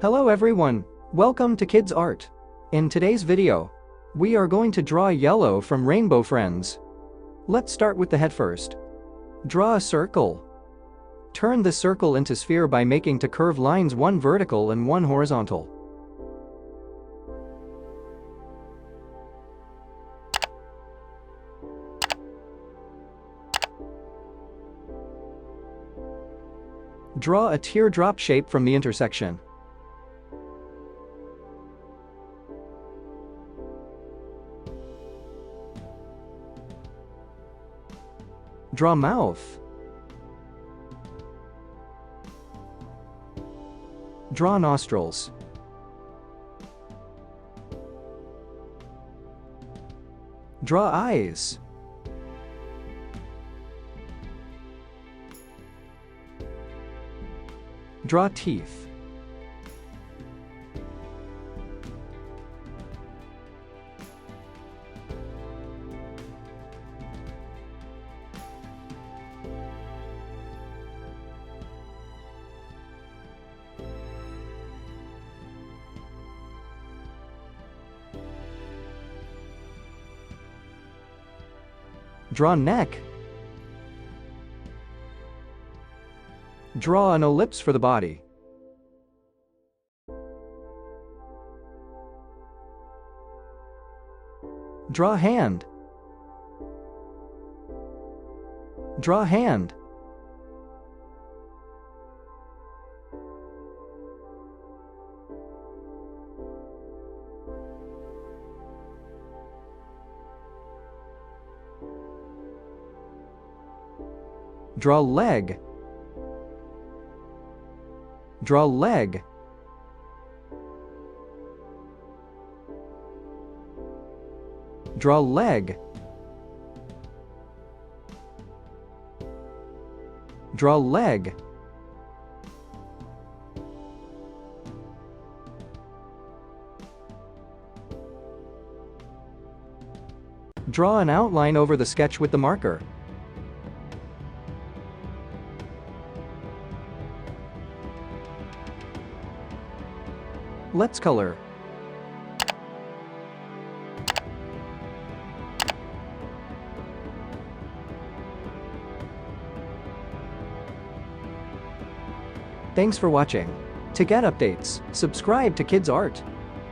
Hello everyone, welcome to Kidz Art. In today's video, we are going to draw yellow from Rainbow Friends. Let's start with the head first. Draw a circle. Turn the circle into sphere by making two curved lines, one vertical and one horizontal. Draw a teardrop shape from the intersection. Draw mouth. Draw nostrils. Draw eyes. Draw teeth. Draw neck. Draw an ellipse for the body. Draw hand. Draw hand. Draw leg. Draw leg. Draw leg. Draw leg. Draw an outline over the sketch with the marker. Let's color. Thanks for watching. To get updates, subscribe to Kidz Art.